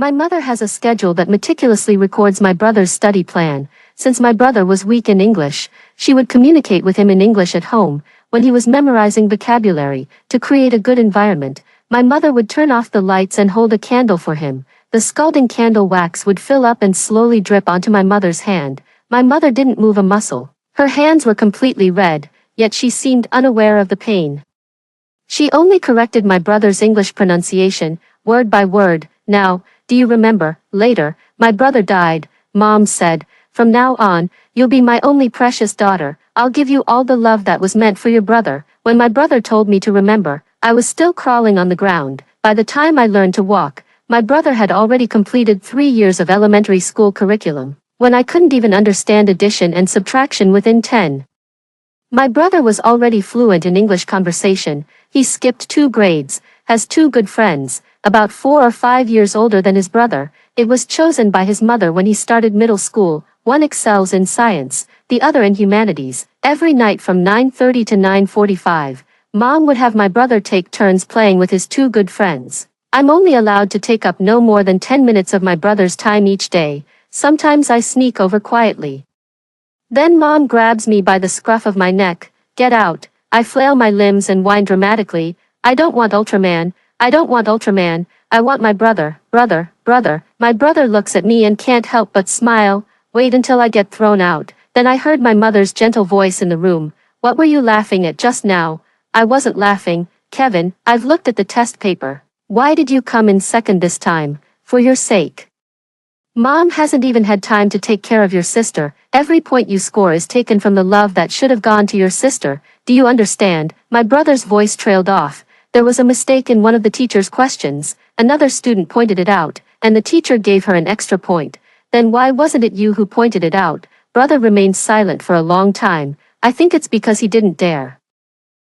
My mother has a schedule that meticulously records my brother's study plan. Since my brother was weak in English, she would communicate with him in English at home. When he was memorizing vocabulary, to create a good environment, my mother would turn off the lights and hold a candle for him. The scalding candle wax would fill up and slowly drip onto my mother's hand. My mother didn't move a muscle. Her hands were completely red, yet she seemed unaware of the pain. She only corrected my brother's English pronunciation, word by word. Now, do you remember, later, my brother died, Mom said, "From now on, you'll be my only precious daughter. I'll give you all the love that was meant for your brother." When my brother told me to remember, I was still crawling on the ground. By the time I learned to walk, my brother had already completed 3 years of elementary school curriculum, when I couldn't even understand addition and subtraction within 10. My brother was already fluent in English conversation. He skipped 2 grades, has 2 good friends, about 4 or 5 years older than his brother. It was chosen by his mother when he started middle school. One excels in science, the other in humanities. Every night from 9:30 to 9:45, Mom would have my brother take turns playing with his 2 good friends. I'm only allowed to take up no more than 10 minutes of my brother's time each day. Sometimes I sneak over quietly. Then Mom grabs me by the scruff of my neck. "Get out." I flail my limbs and whine dramatically. "I don't want Ultraman. I don't want Ultraman. I want my brother, brother." My brother looks at me and can't help but smile. "Wait until I get thrown out." Then I heard my mother's gentle voice in the room. "What were you laughing at just now?" "I wasn't laughing, Kevin. I've looked at the test paper." "Why did you come in second this time?" "For your sake. Mom hasn't even had time to take care of your sister. Every point you score is taken from the love that should have gone to your sister. Do you understand?" My brother's voice trailed off. There was a mistake in one of the teacher's questions. Another student pointed it out, and the teacher gave her an extra point. "Then why wasn't it you who pointed it out?" Brother remained silent for a long time. I think it's because he didn't dare.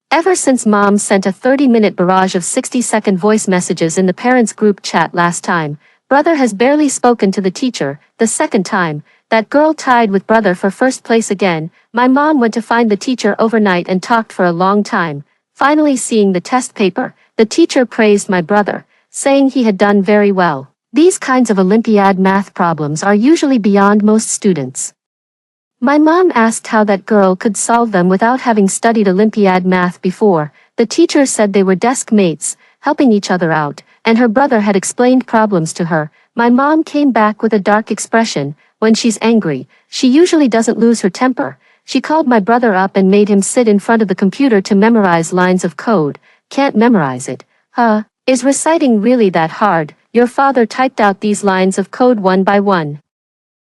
Ever since Mom sent a 30-minute barrage of 60-second voice messages in the parents' group chat last time, Brother has barely spoken to the teacher. The second time, that girl tied with Brother for first place again. My mom went to find the teacher overnight and talked for a long time. Finally seeing the test paper, the teacher praised my brother, saying he had done very well. These kinds of Olympiad math problems are usually beyond most students. My mom asked how that girl could solve them without having studied Olympiad math before. The teacher said they were desk mates, helping each other out, and her brother had explained problems to her. My mom came back with a dark expression. When she's angry, she usually doesn't lose her temper. She called my brother up and made him sit in front of the computer to memorize lines of code. "Can't memorize it, huh? Is reciting really that hard? Your father typed out these lines of code one by one.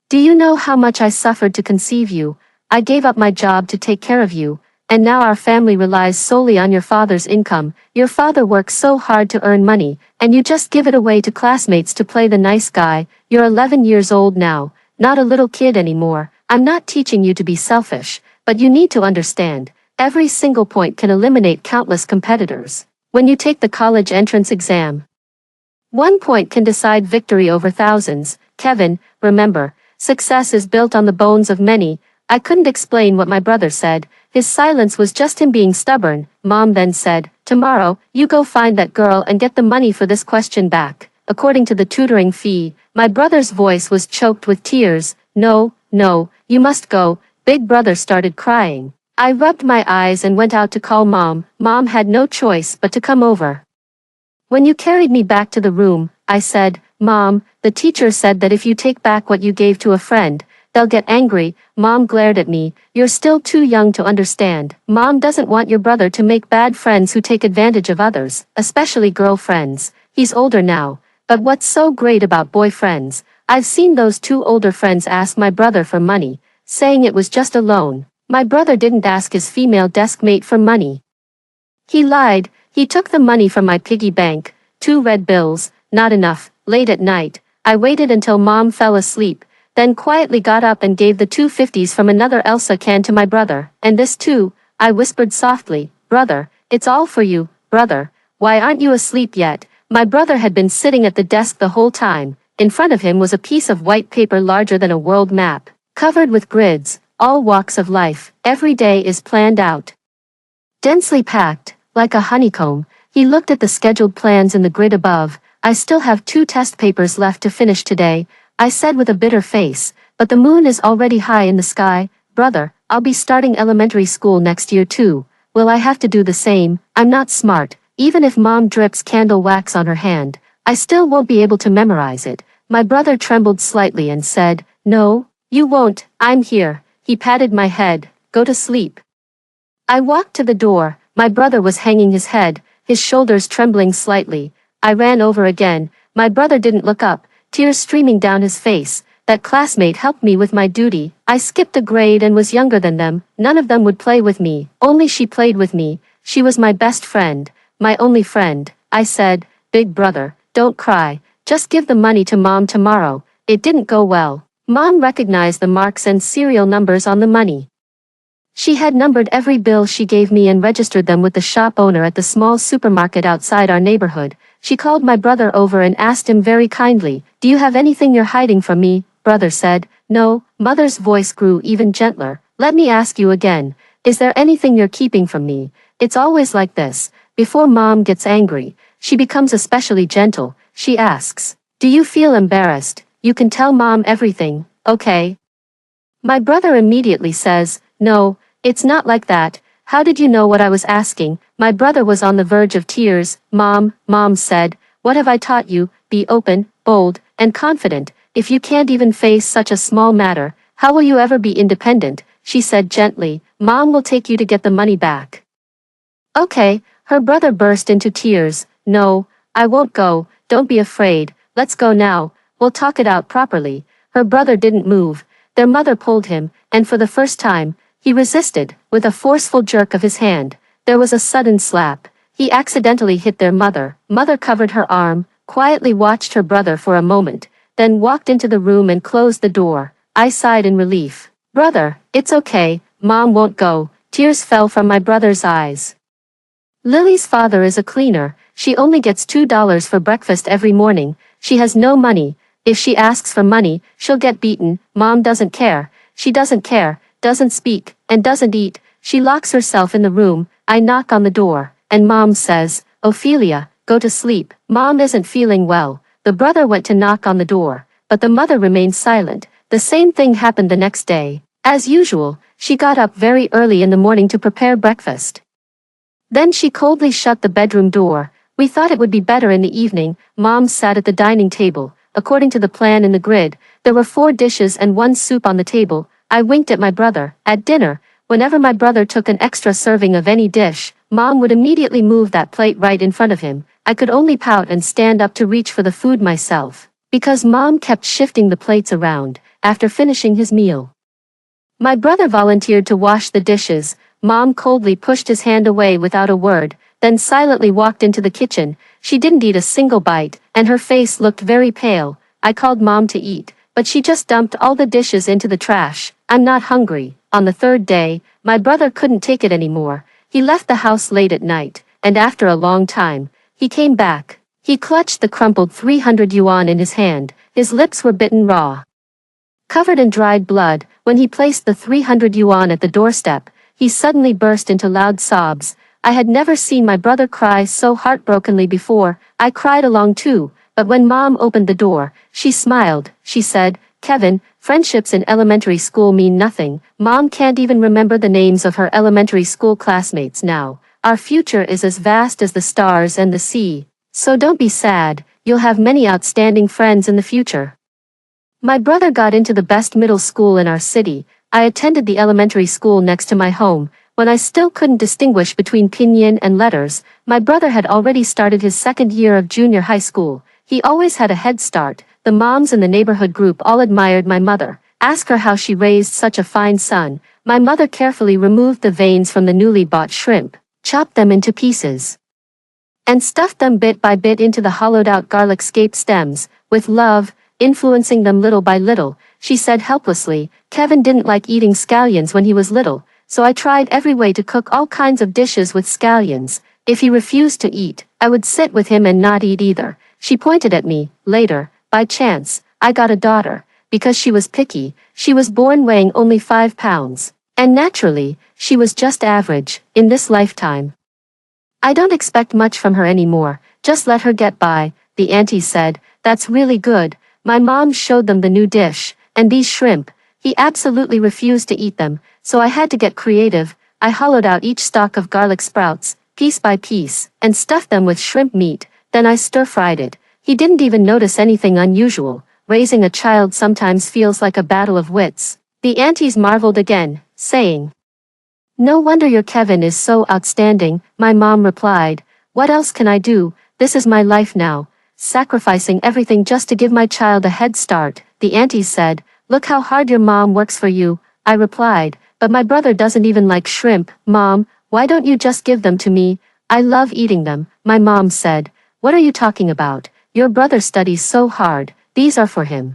Do you know how much I suffered to conceive you? I gave up my job to take care of you, and now our family relies solely on your father's income. Your father works so hard to earn money, and you just give it away to classmates to play the nice guy. You're 11 years old now, not a little kid anymore. I'm not teaching you to be selfish, but you need to understand, every single point can eliminate countless competitors. When you take the college entrance exam, 1 point can decide victory over thousands. Kevin, remember, success is built on the bones of many." I couldn't explain what my brother said. His silence was just him being stubborn. Mom then said, "Tomorrow, you go find that girl and get the money for this question back, according to the tutoring fee." My brother's voice was choked with tears. No, you must go." Big brother started crying. I rubbed my eyes and went out to call Mom. Mom had no choice but to come over. "When you carried me back to the room," I said, "Mom, the teacher said that if you take back what you gave to a friend, they'll get angry." Mom glared at me. "You're still too young to understand. Mom doesn't want your brother to make bad friends who take advantage of others, especially girlfriends. He's older now. But what's so great about boyfriends? I've seen those 2 older friends ask my brother for money, saying it was just a loan. My brother didn't ask his female desk mate for money. He lied. He took the money from my piggy bank. 2 red bills, not enough." Late at night, I waited until Mom fell asleep, then quietly got up and gave the 2 50s from another Elsa can to my brother. "And this too," I whispered softly. "Brother, it's all for you, brother. Why aren't you asleep yet?" My brother had been sitting at the desk the whole time. In front of him was a piece of white paper larger than a world map, covered with grids, all walks of life. Every day is planned out, densely packed, like a honeycomb. He looked at the scheduled plans in the grid above. I still have 2 test papers left to finish today, I said with a bitter face, but the moon is already high in the sky. Brother, I'll be starting elementary school next year too. Will I have to do the same? I'm not smart. Even if mom drips candle wax on her hand, I still won't be able to memorize it. My brother trembled slightly and said, "No, you won't, I'm here." He patted my head. "Go to sleep." I walked to the door. My brother was hanging his head, his shoulders trembling slightly. I ran over again. My brother didn't look up, tears streaming down his face. That classmate helped me with my duty. I skipped a grade and was younger than them. None of them would play with me. Only she played with me. She was my best friend, my only friend. I said, "Big brother, don't cry. Just give the money to mom tomorrow." It didn't go well. Mom recognized the marks and serial numbers on the money. She had numbered every bill she gave me and registered them with the shop owner at the small supermarket outside our neighborhood. She called my brother over and asked him very kindly, "Do you have anything you're hiding from me?" Brother said, "No." Mother's voice grew even gentler. "Let me ask you again. Is there anything you're keeping from me?" It's always like this. Before mom gets angry, she becomes especially gentle. She asks, "Do you feel embarrassed? You can tell mom everything, okay?" My brother immediately says, "No, it's not like that. How did you know what I was asking?" My brother was on the verge of tears. Mom said, "What have I taught you? Be open, bold, and confident. If you can't even face such a small matter, how will you ever be independent?" She said gently, "Mom will take you to get the money back." "Okay." Her brother burst into tears. "No, I won't go. Don't be afraid. Let's go now. We'll talk it out properly." Her brother didn't move. Their mother pulled him, and for the first time, he resisted. With a forceful jerk of his hand, there was a sudden slap. He accidentally hit their mother. Mother covered her arm, quietly watched her brother for a moment, then walked into the room and closed the door. I sighed in relief. "Brother, it's okay. Mom won't go." Tears fell from my brother's eyes. Lily's father is a cleaner. She only gets $2 for breakfast every morning. She has no money. If she asks for money, she'll get beaten. Mom doesn't care. She doesn't care, doesn't speak, and doesn't eat. She locks herself in the room. I knock on the door, and Mom says, "Ophelia, go to sleep." Mom isn't feeling well. The brother went to knock on the door, but the mother remained silent. The same thing happened the next day. As usual, she got up very early in the morning to prepare breakfast. Then she coldly shut the bedroom door. We thought it would be better in the evening. Mom sat at the dining table. According to the plan in the grid, there were 4 dishes and 1 soup on the table. I winked at my brother. At dinner, whenever my brother took an extra serving of any dish, Mom would immediately move that plate right in front of him. I could only pout and stand up to reach for the food myself, because Mom kept shifting the plates around. After finishing his meal, my brother volunteered to wash the dishes. Mom coldly pushed his hand away without a word, then silently walked into the kitchen. She didn't eat a single bite, and her face looked very pale. I called Mom to eat, but she just dumped all the dishes into the trash. "I'm not hungry." On the 3rd day, my brother couldn't take it anymore. He left the house late at night, and after a long time, he came back. He clutched the crumpled 300 yuan in his hand. His lips were bitten raw, covered in dried blood. When he placed the 300 yuan at the doorstep, he suddenly burst into loud sobs. I had never seen my brother cry so heartbrokenly before. I cried along too, but when Mom opened the door, she smiled. She said, "Kevin, friendships in elementary school mean nothing." Mom can't even remember the names of her elementary school classmates now. Our future is as vast as the stars and the sea. So don't be sad, you'll have many outstanding friends in the future. My brother got into the best middle school in our city. I attended the elementary school next to my home. When I still couldn't distinguish between pinyin and letters, my brother had already started his 2nd year of junior high school. He always had a head start. The moms in the neighborhood group all admired my mother. Ask her how she raised such a fine son. My mother carefully removed the veins from the newly bought shrimp, chopped them into pieces, and stuffed them bit by bit into the hollowed-out garlic scape stems. With love, influencing them little by little, she said helplessly. Kevin didn't like eating scallions when he was little, so I tried every way to cook all kinds of dishes with scallions. If he refused to eat, I would sit with him and not eat either. She pointed at me. Later, by chance, I got a daughter. Because she was picky, she was born weighing only 5 pounds. And naturally, she was just average, in this lifetime. I don't expect much from her anymore, just let her get by. the auntie said. That's really good. My mom showed them the new dish, and these shrimp. He absolutely refused to eat them, so I had to get creative. I hollowed out each stalk of garlic sprouts, piece by piece, and stuffed them with shrimp meat, then I stir-fried it. He didn't even notice anything unusual. Raising a child sometimes feels like a battle of wits. The aunties marveled again, saying, "No wonder your Kevin is so outstanding," my mom replied. "What else can I do? This is my life now. Sacrificing everything just to give my child a head start," the aunties said. "Look how hard your mom works for you," I replied. "But my brother doesn't even like shrimp, Mom. Why don't you just give them to me? I love eating them," my mom said. "What are you talking about? Your brother studies so hard. These are for him."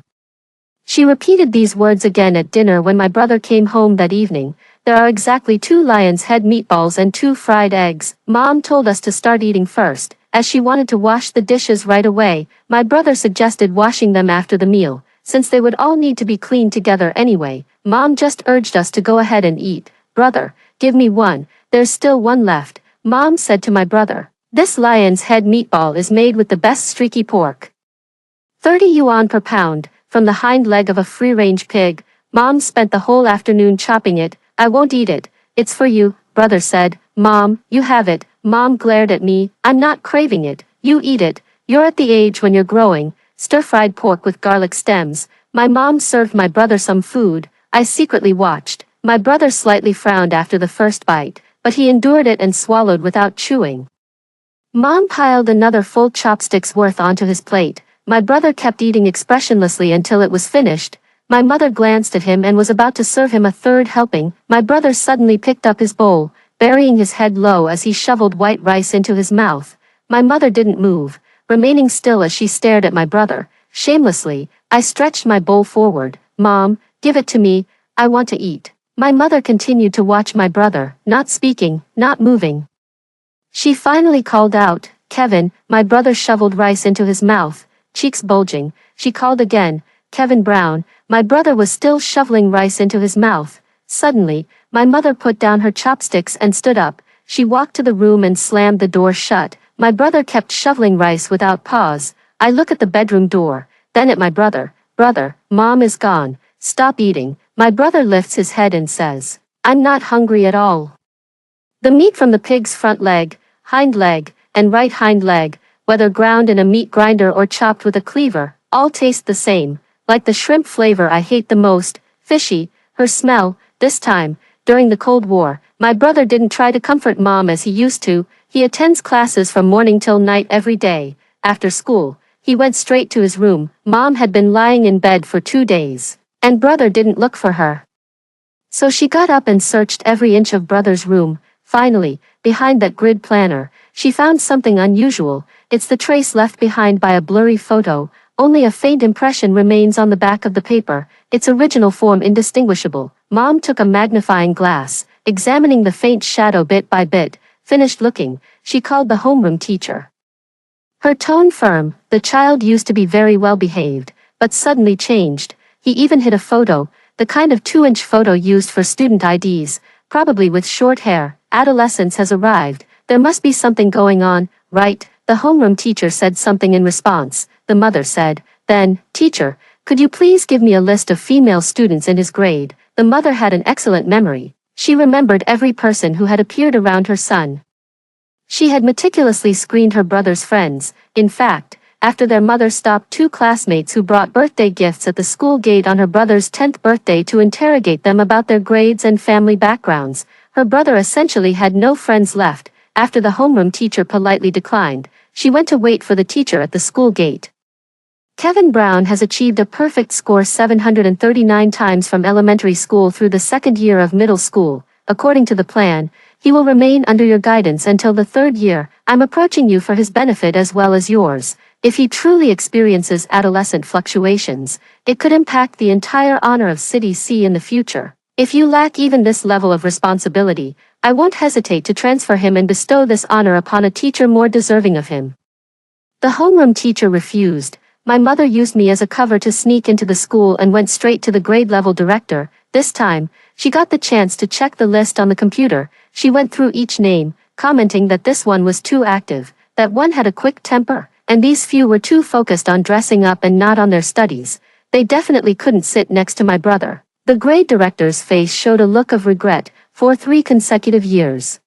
She repeated these words again at dinner when my brother came home that evening. "There are exactly 2 lion's head meatballs and 2 fried eggs." Mom told us to start eating first, as she wanted to wash the dishes right away. My brother suggested washing them after the meal, since they would all need to be cleaned together anyway. Mom just urged us to go ahead and eat. "Brother, give me one. There's still one left," Mom said to my brother. "This lion's head meatball is made with the best streaky pork. 30 yuan per pound, from the hind leg of a free-range pig." Mom spent the whole afternoon chopping it. "I won't eat it. It's for you," brother said. "Mom, you have it." Mom glared at me. "I'm not craving it. You eat it. You're at the age when you're growing." Stir-fried pork with garlic stems. My mom served my brother some food. I secretly watched. My brother slightly frowned after the first bite, but he endured it and swallowed without chewing. Mom piled another full chopsticks worth onto his plate. My brother kept eating expressionlessly until it was finished. My mother glanced at him and was about to serve him a third helping. My brother suddenly picked up his bowl, burying his head low as he shoveled white rice into his mouth. My mother didn't move, remaining still as she stared at my brother. Shamelessly, I stretched my bowl forward. "Mom, give it to me. I want to eat." My mother continued to watch my brother, not speaking, not moving. She finally called out, "Kevin." My brother shoveled rice into his mouth, cheeks bulging. She called again, "Kevin Brown." My brother was still shoveling rice into his mouth. Suddenly, my mother put down her chopsticks and stood up. She walked to the room and slammed the door shut. My brother kept shoveling rice without pause. I look at the bedroom door, then at my brother. "Brother, Mom is gone. Stop eating." My brother lifts his head and says, "I'm not hungry at all." The meat from the pig's front leg, hind leg, and right hind leg, whether ground in a meat grinder or chopped with a cleaver, all taste the same. Like the shrimp flavor I hate the most, fishy, her smell. This time, during the Cold War, my brother didn't try to comfort Mom as he used to. He attends classes from morning till night every day. After school, he went straight to his room. Mom had been lying in bed for 2 days, and brother didn't look for her. So she got up and searched every inch of brother's room. Finally, behind that grid planner, she found something unusual. It's the trace left behind by a blurry photo. Only a faint impression remains on the back of the paper, its original form indistinguishable. Mom took a magnifying glass, examining the faint shadow bit by bit. Finished looking, she called the homeroom teacher. Her tone firm. The child used to be very well behaved, but suddenly changed. He even hid a photo, the kind of 2-inch photo used for student IDs, probably with short hair. Adolescence has arrived. There must be something going on, right? The homeroom teacher said something in response. The mother said, then, "Teacher, could you please give me a list of female students in his grade?" The mother had an excellent memory. She remembered every person who had appeared around her son. She had meticulously screened her brother's friends. In fact, after their mother stopped 2 classmates who brought birthday gifts at the school gate on her brother's 10th birthday to interrogate them about their grades and family backgrounds, her brother essentially had no friends left. After the homeroom teacher politely declined, she went to wait for the teacher at the school gate. Kevin Brown has achieved a perfect score 739 times from elementary school through the 2nd year of middle school. According to the plan, he will remain under your guidance until the 3rd year. I'm approaching you for his benefit as well as yours. If he truly experiences adolescent fluctuations, it could impact the entire honor of City C in the future. If you lack even this level of responsibility, I won't hesitate to transfer him and bestow this honor upon a teacher more deserving of him. The homeroom teacher refused. My mother used me as a cover to sneak into the school and went straight to the grade level director. This time, she got the chance to check the list on the computer. She went through each name, commenting that this one was too active, that one had a quick temper, and these few were too focused on dressing up and not on their studies. They definitely couldn't sit next to my brother. The grade director's face showed a look of regret. For 3 consecutive years,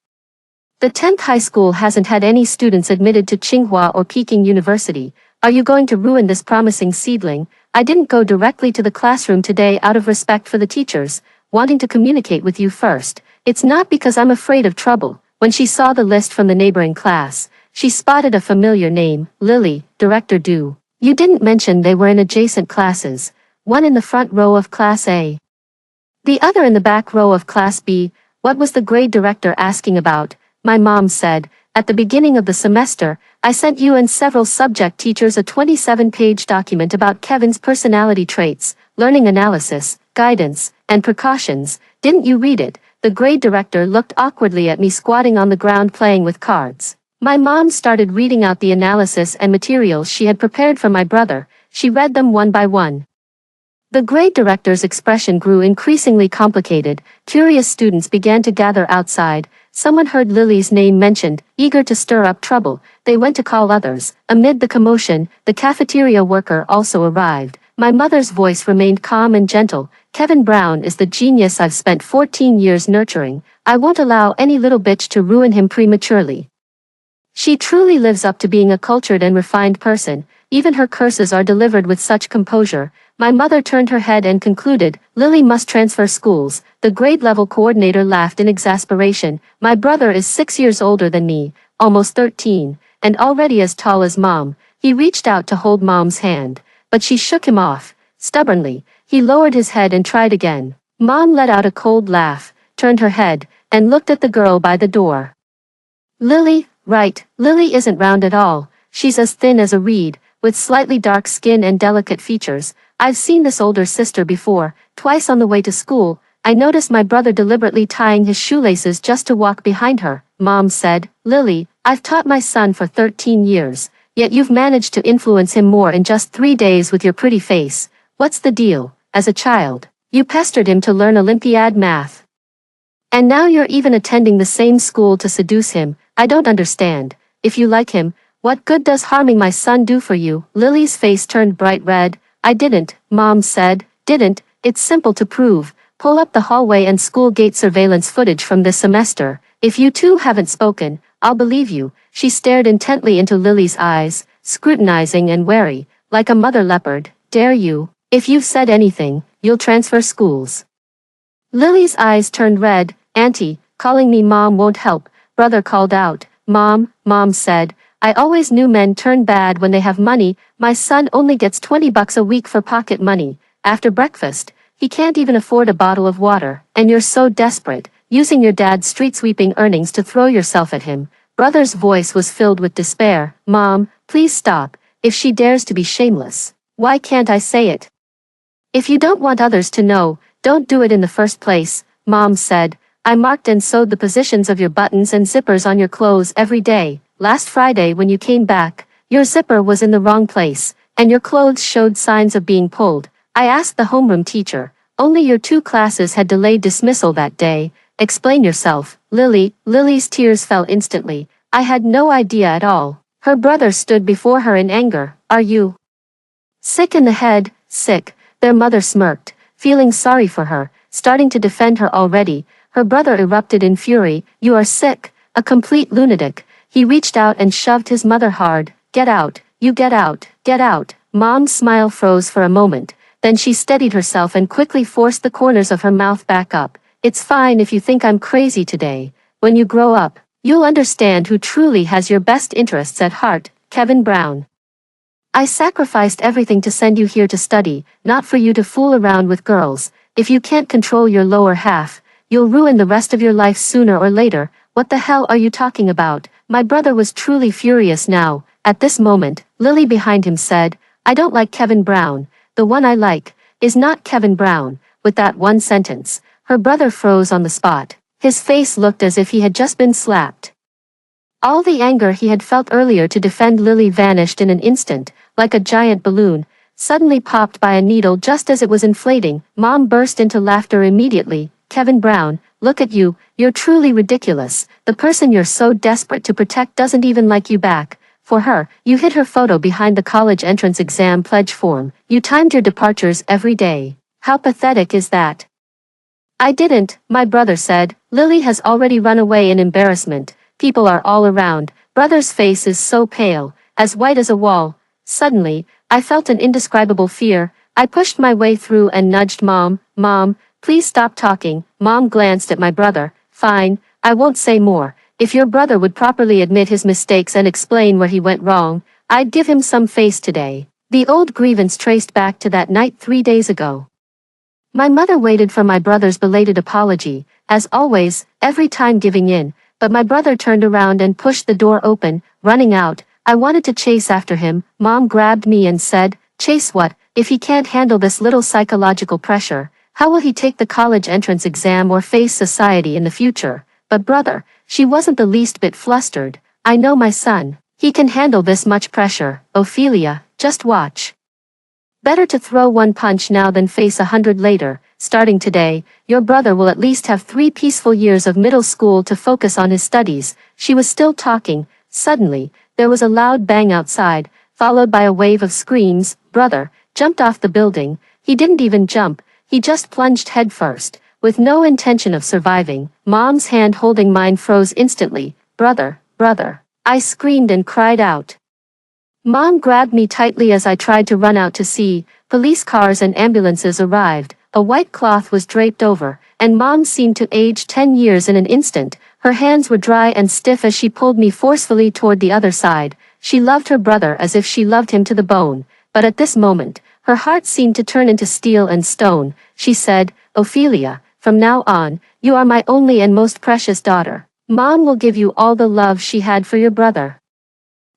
the 10th high school hasn't had any students admitted to Tsinghua or Peking University. Are you going to ruin this promising seedling? I didn't go directly to the classroom today out of respect for the teachers, wanting to communicate with you first. It's not because I'm afraid of trouble. When she saw the list from the neighboring class, she spotted a familiar name, Lily, Director Du. You didn't mention they were in adjacent classes, one in the front row of Class A, the other in the back row of Class B. What was the grade director asking about? My mom said, at the beginning of the semester, I sent you and several subject teachers a 27-page document about Kevin's personality traits, learning analysis, guidance, and precautions. Didn't you read it? The grade director looked awkwardly at me squatting on the ground playing with cards. My mom started reading out the analysis and materials she had prepared for my brother. She read them one by one. The grade director's expression grew increasingly complicated. Curious students began to gather outside. Someone heard Lily's name mentioned, eager to stir up trouble. They went to call others. Amid the commotion, the cafeteria worker also arrived. My mother's voice remained calm and gentle. Kevin Brown is the genius I've spent 14 years nurturing. I won't allow any little bitch to ruin him prematurely. She truly lives up to being a cultured and refined person. Even her curses are delivered with such composure. My mother turned her head and concluded, Lily must transfer schools. The grade-level coordinator laughed in exasperation. My brother is 6 years older than me, almost 13, and already as tall as Mom. He reached out to hold Mom's hand, but she shook him off. Stubbornly, he lowered his head and tried again. Mom let out a cold laugh, turned her head, and looked at the girl by the door. Lily, right, Lily isn't round at all. She's as thin as a reed, with slightly dark skin and delicate features. I've seen this older sister before, twice on the way to school. I noticed my brother deliberately tying his shoelaces just to walk behind her. Mom said, Lily, I've taught my son for 13 years, yet you've managed to influence him more in just 3 days with your pretty face. What's the deal? As a child, you pestered him to learn Olympiad math. And now you're even attending the same school to seduce him. I don't understand. If you like him, what good does harming my son do for you? Lily's face turned bright red. I didn't, Mom said. Didn't? It's simple to prove. Pull up the hallway and school gate surveillance footage from this semester. If you two haven't spoken, I'll believe you. She stared intently into Lily's eyes, scrutinizing and wary, like a mother leopard. Dare you? If you've said anything, you'll transfer schools. Lily's eyes turned red. Auntie, calling me Mom won't help, brother called out. Mom said. I always knew men turn bad when they have money. My son only gets $20 a week for pocket money. After breakfast, he can't even afford a bottle of water. And you're so desperate, using your dad's street-sweeping earnings to throw yourself at him. Brother's voice was filled with despair. Mom, please stop. If she dares to be shameless, why can't I say it? If you don't want others to know, don't do it in the first place, Mom said. I marked and sewed the positions of your buttons and zippers on your clothes every day. Last Friday when you came back, your zipper was in the wrong place, and your clothes showed signs of being pulled. I asked the homeroom teacher. Only your 2 classes had delayed dismissal that day. Explain yourself, Lily. Lily's tears fell instantly. I had no idea at all. Her brother stood before her in anger. Are you sick in the head? Sick. Their mother smirked, feeling sorry for her, starting to defend her already. Her brother erupted in fury. You are sick, a complete lunatic. He reached out and shoved his mother hard. Get out, you get out, get out. Mom's smile froze for a moment, then she steadied herself and quickly forced the corners of her mouth back up. It's fine if you think I'm crazy today. When you grow up, you'll understand who truly has your best interests at heart, Kevin Brown. I sacrificed everything to send you here to study, not for you to fool around with girls. If you can't control your lower half, you'll ruin the rest of your life sooner or later. What the hell are you talking about? My brother was truly furious now. At this moment, Lily behind him said, I don't like Kevin Brown. The one I like is not Kevin Brown. With that one sentence, her brother froze on the spot. His face looked as if he had just been slapped. All the anger he had felt earlier to defend Lily vanished in an instant, like a giant balloon, suddenly popped by a needle just as it was inflating. Mom burst into laughter immediately. Kevin Brown, look at you, you're truly ridiculous. The person you're so desperate to protect doesn't even like you back. For her, you hid her photo behind the college entrance exam pledge form. You timed your departures every day. How pathetic is that? I didn't, my brother said. Lily has already run away in embarrassment. People are all around. Brother's face is so pale, as white as a wall. Suddenly, I felt an indescribable fear. I pushed my way through and nudged Mom. Mom, please stop talking. Mom glanced at my brother. Fine, I won't say more. If your brother would properly admit his mistakes and explain where he went wrong, I'd give him some face today. The old grievance traced back to that night 3 days ago. My mother waited for my brother's belated apology, as always, every time giving in, but my brother turned around and pushed the door open, running out. I wanted to chase after him. Mom grabbed me and said, "Chase what? If he can't handle this little psychological pressure, how will he take the college entrance exam or face society in the future?" But brother, she wasn't the least bit flustered. I know my son. He can handle this much pressure. Ophelia, just watch. Better to throw one punch now than face 100 later. Starting today, your brother will at least have 3 peaceful years of middle school to focus on his studies. She was still talking. Suddenly, there was a loud bang outside, followed by a wave of screams. Brother jumped off the building. He didn't even jump. He just plunged headfirst, with no intention of surviving. Mom's hand holding mine froze instantly. Brother, brother. I screamed and cried out. Mom grabbed me tightly as I tried to run out to sea. Police cars and ambulances arrived. A white cloth was draped over, and Mom seemed to age 10 years in an instant. Her hands were dry and stiff as she pulled me forcefully toward the other side. She loved her brother as if she loved him to the bone, but at this moment, her heart seemed to turn into steel and stone. She said, "Ophelia, from now on, you are my only and most precious daughter. Mom will give you all the love she had for your brother."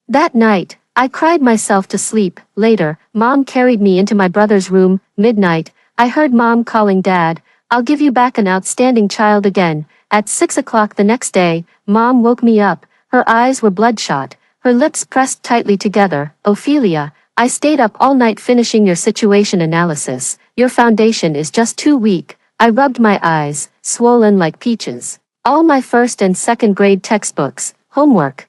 That night, I cried myself to sleep. Later, Mom carried me into my brother's room. Midnight, I heard Mom calling Dad. "I'll give you back an outstanding child again." At 6 o'clock the next day, Mom woke me up. Her eyes were bloodshot, her lips pressed tightly together. "Ophelia, I stayed up all night finishing your situation analysis. Your foundation is just too weak." I rubbed my eyes, swollen like peaches. All my first and second grade textbooks, homework,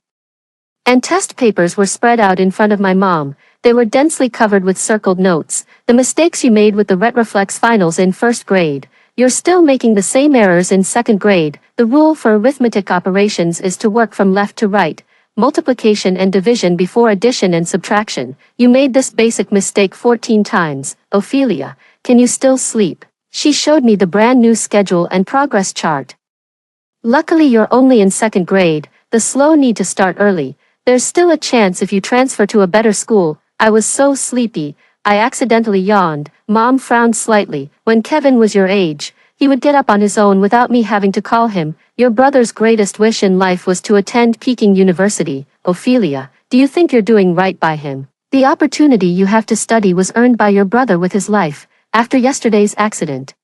and test papers were spread out in front of my mom. They were densely covered with circled notes. "The mistakes you made with the retroflex finals in first grade. You're still making the same errors in second grade. The rule for arithmetic operations is to work from left to right. Multiplication and division before addition and subtraction. You made this basic mistake 14 times. Ophelia, can you still sleep?" She showed me the brand new schedule and progress chart. "Luckily you're only in second grade. The slow need to start early. There's still a chance if you transfer to a better school." I was so sleepy, I accidentally yawned. Mom frowned slightly. "When Kevin was your age, he would get up on his own without me having to call him. Your brother's greatest wish in life was to attend Peking University. Ophelia, do you think you're doing right by him? The opportunity you have to study was earned by your brother with his life, after yesterday's accident."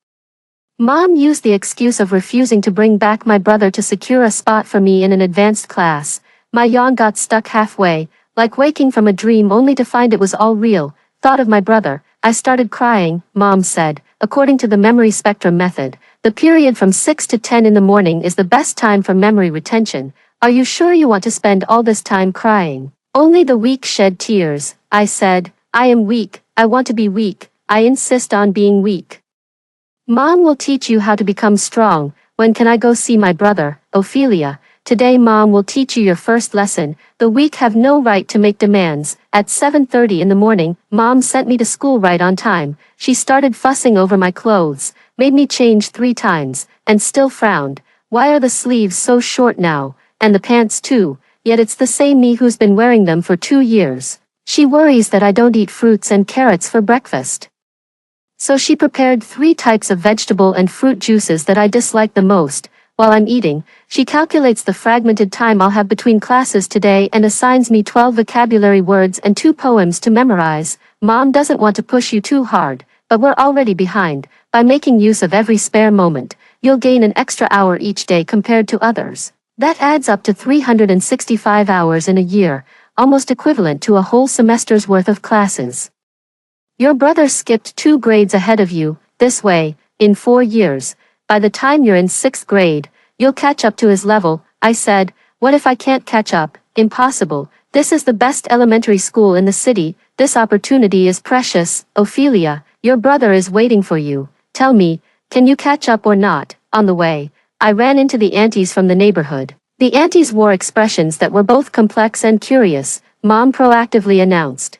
Mom used the excuse of refusing to bring back my brother to secure a spot for me in an advanced class. My yawn got stuck halfway, like waking from a dream only to find it was all real. Thought of my brother, I started crying. Mom said, "According to the memory spectrum method, the period from 6 to 10 in the morning is the best time for memory retention. Are you sure you want to spend all this time crying?" "Only the weak shed tears," I said. "I am weak. I want to be weak. I insist on being weak." "Mom will teach you how to become strong. When can I go see my brother?" "Ophelia, today Mom will teach you your first lesson. The weak have no right to make demands." At 7:30 in the morning, Mom sent me to school right on time. She started fussing over my clothes, made me change 3 times, and still frowned. "Why are the sleeves so short now? And the pants too? Yet it's the same me who's been wearing them for 2 years." She worries that I don't eat fruits and carrots for breakfast. So she prepared 3 types of vegetable and fruit juices that I dislike the most. While I'm eating, she calculates the fragmented time I'll have between classes today and assigns me 12 vocabulary words and 2 poems to memorize. Mom doesn't want to push you too hard, but we're already behind. By making use of every spare moment, you'll gain an extra hour each day compared to others. That adds up to 365 hours in a year, almost equivalent to a whole semester's worth of classes. Your brother skipped 2 grades ahead of you. This way, in 4 years, by the time you're in 6th grade, you'll catch up to his level. I said, "What if I can't catch up?" impossible. This is the best elementary school in the city. This opportunity is precious. Ophelia, your brother is waiting for you. Tell me, can you catch up or not? On the way, I ran into the aunties from the neighborhood. The aunties wore expressions that were both complex and curious. Mom proactively announced,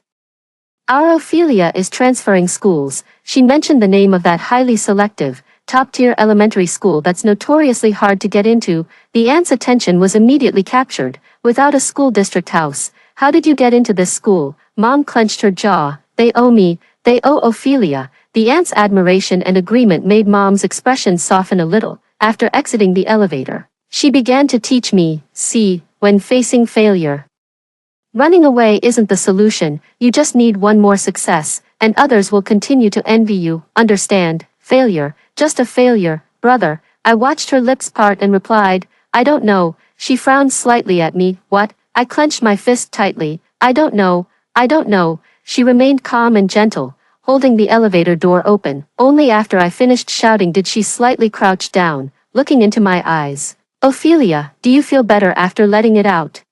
"Our Ophelia is transferring schools." She mentioned the name of that highly selective, top-tier elementary school that's notoriously hard to get into. The aunt's attention was immediately captured. "Without a school district house, how did you get into this school?" Mom clenched her jaw. "They owe me. They owe Ophelia." The aunt's admiration and agreement made Mom's expression soften a little. After exiting the elevator, she began to teach me, "See, when facing failure, running away isn't the solution. You just need one more success, and others will continue to envy you. Understand? Failure, just a failure, brother." I watched her lips part and replied, "I don't know." She frowned slightly at me. "What?" I clenched my fist tightly. "I don't know. I don't know." She remained calm and gentle, holding the elevator door open. Only after I finished shouting did she slightly crouch down, looking into my eyes. "Ophelia, do you feel better after letting it out?"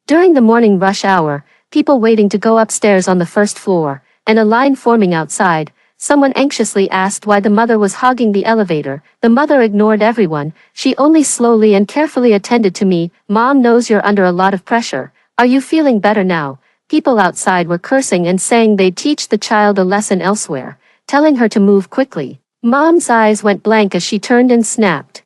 During the morning rush hour, people waiting to go upstairs on the first floor, and a line forming outside, someone anxiously asked why the mother was hogging the elevator. The mother ignored everyone. She only slowly and carefully attended to me. "Mom knows you're under a lot of pressure. Are you feeling better now?" People outside were cursing and saying they'd teach the child a lesson elsewhere, telling her to move quickly. Mom's eyes went blank as she turned and snapped,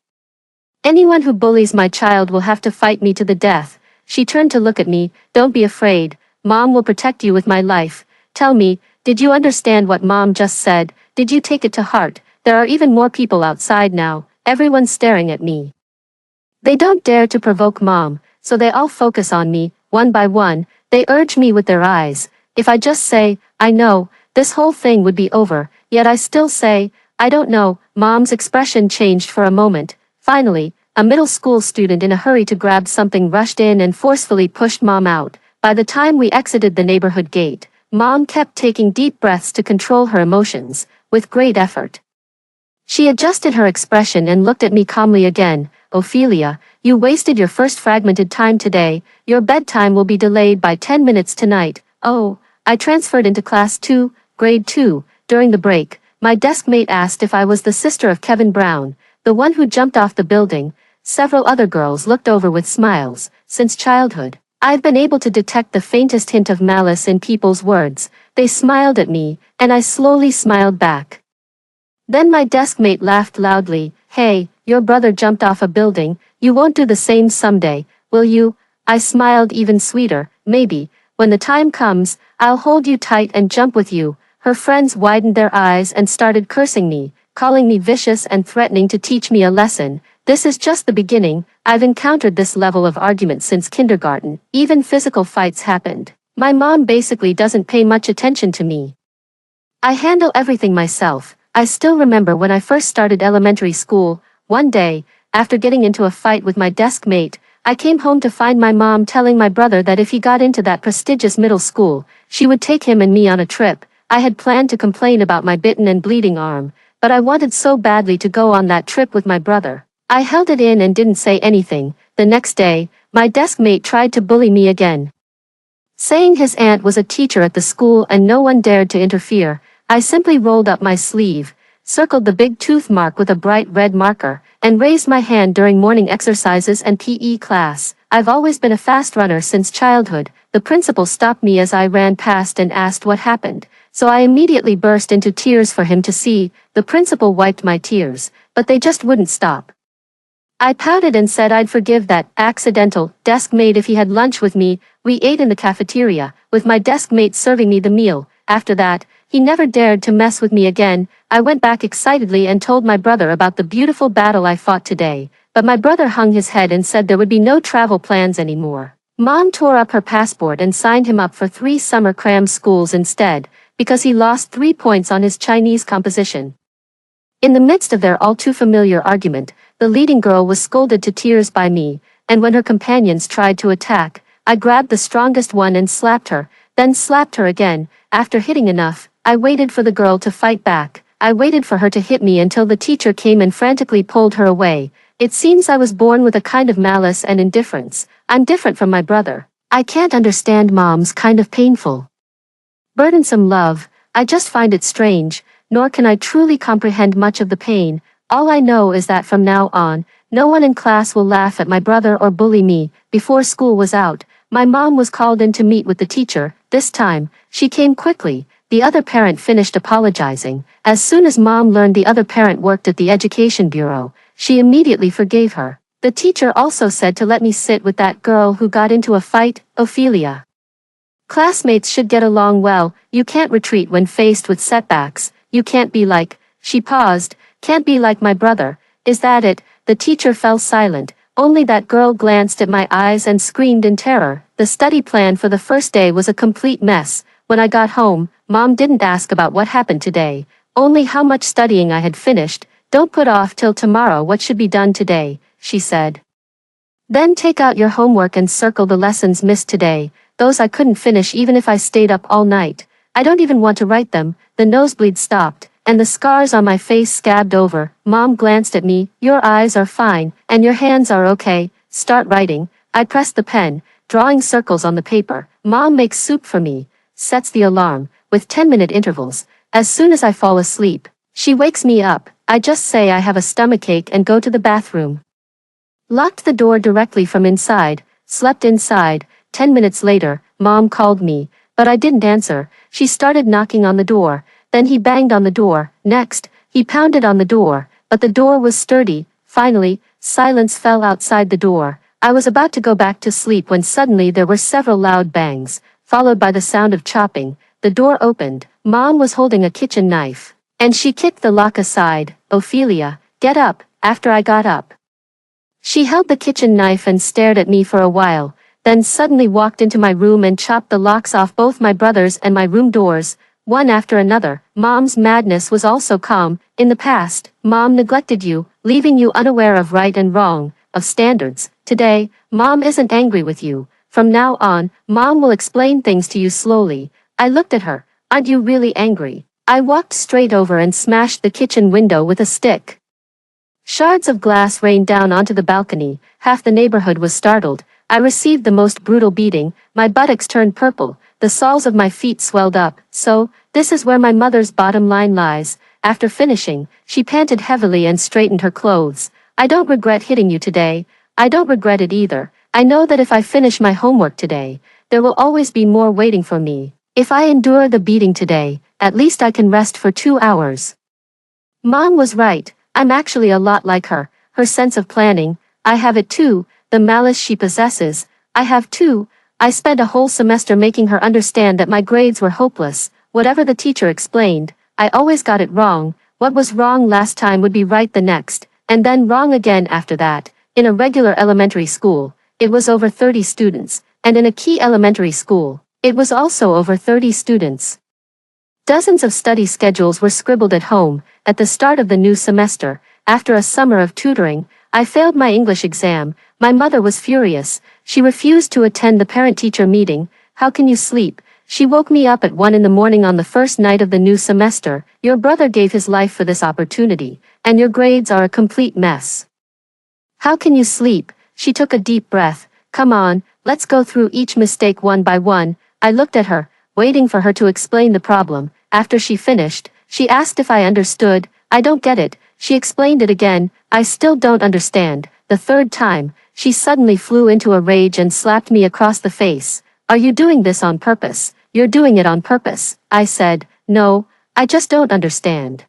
"Anyone who bullies my child will have to fight me to the death." She turned to look at me. "Don't be afraid. Mom will protect you with my life. Tell me, did you understand what Mom just said? Did you take it to heart?" There are even more people outside now, everyone staring at me. They don't dare to provoke Mom, so they all focus on me. One by one, they urge me with their eyes. If I just say, "I know," this whole thing would be over, yet I still say, "I don't know." Mom's expression changed for a moment. Finally, a middle school student in a hurry to grab something rushed in and forcefully pushed Mom out. By the time we exited the neighborhood gate, Mom kept taking deep breaths to control her emotions, with great effort. She adjusted her expression and looked at me calmly again. "Ophelia, you wasted your first fragmented time today. Your bedtime will be delayed by 10 minutes tonight." Oh, I transferred into class 2, grade 2. During the break, my deskmate asked if I was the sister of Kevin Brown, the one who jumped off the building. Several other girls looked over with smiles. Since childhood, I've been able to detect the faintest hint of malice in people's words. They smiled at me, and I slowly smiled back. Then my deskmate laughed loudly. "Hey, your brother jumped off a building. You won't do the same someday, will you?" I smiled even sweeter. "Maybe, when the time comes, I'll hold you tight and jump with you." Her friends widened their eyes and started cursing me, calling me vicious and threatening to teach me a lesson. This is just the beginning. I've encountered this level of argument since kindergarten. Even physical fights happened. My mom basically doesn't pay much attention to me. I handle everything myself. I still remember when I first started elementary school. One day, after getting into a fight with my desk mate, I came home to find my mom telling my brother that if he got into that prestigious middle school, she would take him and me on a trip. I had planned to complain about my bitten and bleeding arm, but I wanted so badly to go on that trip with my brother. I held it in and didn't say anything. The next day, my desk mate tried to bully me again, saying his aunt was a teacher at the school and no one dared to interfere. I simply rolled up my sleeve, circled the big tooth mark with a bright red marker, and raised my hand during morning exercises and PE class. I've always been a fast runner since childhood. The principal stopped me as I ran past and asked what happened, so I immediately burst into tears for him to see. The principal wiped my tears, but they just wouldn't stop. I pouted and said I'd forgive that accidental desk mate if he had lunch with me. We ate in the cafeteria, with my desk mate serving me the meal. After that, he never dared to mess with me again. I went back excitedly and told my brother about the beautiful battle I fought today, but my brother hung his head and said there would be no travel plans anymore. Mom tore up her passport and signed him up for 3 summer cram schools instead, because he lost 3 points on his Chinese composition. In the midst of their all-too-familiar argument, the leading girl was scolded to tears by me, and when her companions tried to attack, I grabbed the strongest one and slapped her, then slapped her again. After hitting enough, I waited for the girl to fight back. I waited for her to hit me until the teacher came and frantically pulled her away. It seems I was born with a kind of malice and indifference. I'm different from my brother. I can't understand mom's kind of painful, burdensome love. I just find it strange, nor can I truly comprehend much of the pain. All I know is that from now on, no one in class will laugh at my brother or bully me. Before school was out, my mom was called in to meet with the teacher. This time, she came quickly. The other parent finished apologizing. As soon as mom learned the other parent worked at the education bureau, she immediately forgave her. The teacher also said to let me sit with that girl who got into a fight, Ophelia. Classmates should get along well. You can't retreat when faced with setbacks. You can't be like, she paused, can't be like my brother. Is that it? The teacher fell silent. Only that girl glanced at my eyes and screamed in terror. The study plan for the first day was a complete mess. When I got home, mom didn't ask about what happened today, only how much studying I had finished. Don't put off till tomorrow what should be done today, she said. Then take out your homework and circle the lessons missed today. Those I couldn't finish even if I stayed up all night. I don't even want to write them. The nosebleed stopped, and the scars on my face scabbed over. Mom glanced at me. Your eyes are fine, and your hands are okay. Start writing. I pressed the pen, drawing circles on the paper. Mom makes soup for me, sets the alarm, with 10-minute intervals. As soon as I fall asleep, she wakes me up. I just say I have a stomachache and go to the bathroom. Locked the door directly from inside, slept inside. 10 minutes later, mom called me, but I didn't answer. She started knocking on the door, then he banged on the door. Next, he pounded on the door, but the door was sturdy. Finally, silence fell outside the door. I was about to go back to sleep when suddenly there were several loud bangs, followed by the sound of chopping. The door opened. Mom was holding a kitchen knife, and she kicked the lock aside. Ophelia, get up. After I got up, she held the kitchen knife and stared at me for a while, then suddenly walked into my room and chopped the locks off both my brother's and my room doors, one after another. Mom's madness was also calm. In the past, mom neglected you, leaving you unaware of right and wrong, of standards. Today, mom isn't angry with you. From now on, mom will explain things to you slowly. I looked at her. Aren't you really angry? I walked straight over and smashed the kitchen window with a stick. Shards of glass rained down onto the balcony. Half the neighborhood was startled. I received the most brutal beating. My buttocks turned purple. The soles of my feet swelled up. So, this is where my mother's bottom line lies. After finishing, she panted heavily and straightened her clothes. I don't regret hitting you today. I don't regret it either. I know that if I finish my homework today, there will always be more waiting for me. If I endure the beating today, at least I can rest for 2 hours. Mom was right. I'm actually a lot like her. Her sense of planning, I have it too. The malice she possesses, I have too. I spent a whole semester making her understand that my grades were hopeless. Whatever the teacher explained, I always got it wrong. What was wrong last time would be right the next, and then wrong again after that. In a regular elementary school, it was over 30 students, and in a key elementary school, it was also over 30 students. Dozens of study schedules were scribbled at home. At the start of the new semester, after a summer of tutoring, I failed my English exam. My mother was furious. She refused to attend the parent-teacher meeting. How can you sleep? She woke me up at 1 in the morning on the first night of the new semester. Your brother gave his life for this opportunity, and your grades are a complete mess. How can you sleep? She took a deep breath. Come on, let's go through each mistake one by one. I looked at her, waiting for her to explain the problem. After she finished, she asked if I understood. I don't get it. She explained it again. I still don't understand. The third time, she suddenly flew into a rage and slapped me across the face. Are you doing this on purpose? You're doing it on purpose. I said, no, I just don't understand.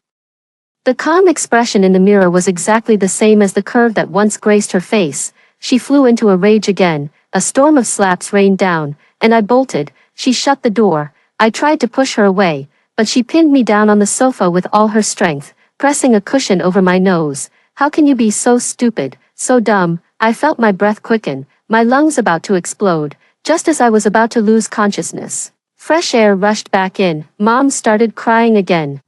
The calm expression in the mirror was exactly the same as the curve that once graced her face. She flew into a rage again. A storm of slaps rained down, and I bolted. She shut the door. I tried to push her away, but she pinned me down on the sofa with all her strength, pressing a cushion over my nose. How can you be so stupid, so dumb? I felt my breath quicken, my lungs about to explode, just as I was about to lose consciousness. Fresh air rushed back in. Mom started crying again.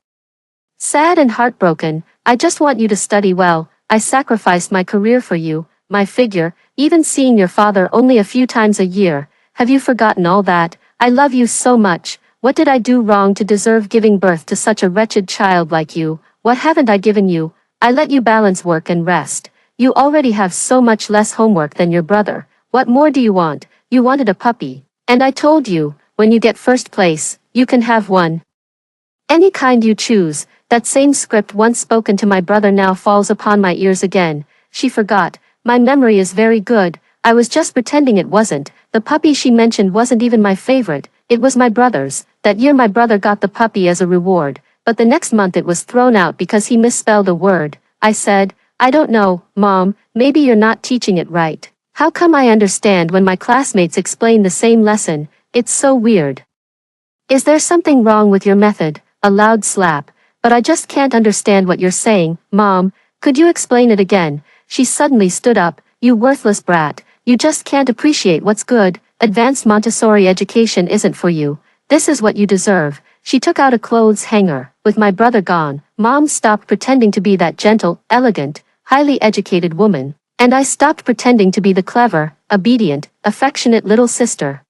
Sad and heartbroken, I just want you to study well. I sacrificed my career for you, my figure, even seeing your father only a few times a year. Have you forgotten all that? I love you so much. What did I do wrong to deserve giving birth to such a wretched child like you? What haven't I given you? I let you balance work and rest. You already have so much less homework than your brother. What more do you want? You wanted a puppy. And I told you, when you get first place, you can have one. Any kind you choose. That same script once spoken to my brother now falls upon my ears again. She forgot. My memory is very good. I was just pretending it wasn't. The puppy she mentioned wasn't even my favorite. It was my brother's. That year my brother got the puppy as a reward. But the next month it was thrown out because he misspelled a word. I said, I don't know, Mom, maybe you're not teaching it right. How come I understand when my classmates explain the same lesson? It's so weird. Is there something wrong with your method? A loud slap. But I just can't understand what you're saying, Mom. Could you explain it again? She suddenly stood up. You worthless brat. You just can't appreciate what's good. Advanced Montessori education isn't for you. This is what you deserve. She took out a clothes hanger. With my brother gone, Mom stopped pretending to be that gentle, elegant, highly educated woman. And I stopped pretending to be the clever, obedient, affectionate little sister.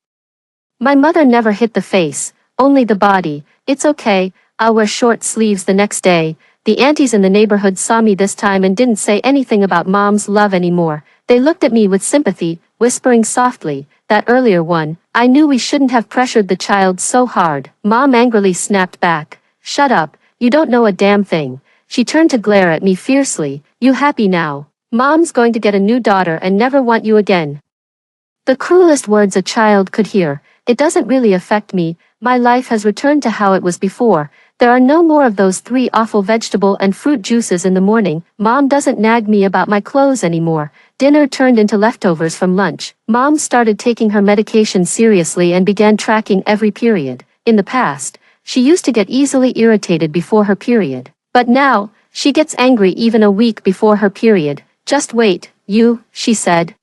My mother never hit the face, only the body. It's okay, I'll wear short sleeves the next day. The aunties in the neighborhood saw me this time and didn't say anything about Mom's love anymore. They looked at me with sympathy, whispering softly, that earlier one, I knew we shouldn't have pressured the child so hard. Mom angrily snapped back. Shut up, you don't know a damn thing. She turned to glare at me fiercely. You happy now? Mom's going to get a new daughter and never want you again. The cruelest words a child could hear. It doesn't really affect me. My life has returned to how it was before. There are no more of those 3 awful vegetable and fruit juices in the morning. Mom doesn't nag me about my clothes anymore. Dinner turned into leftovers from lunch. Mom started taking her medication seriously and began tracking every period. In the past, she used to get easily irritated before her period. But now, she gets angry even a week before her period. Just wait, she said.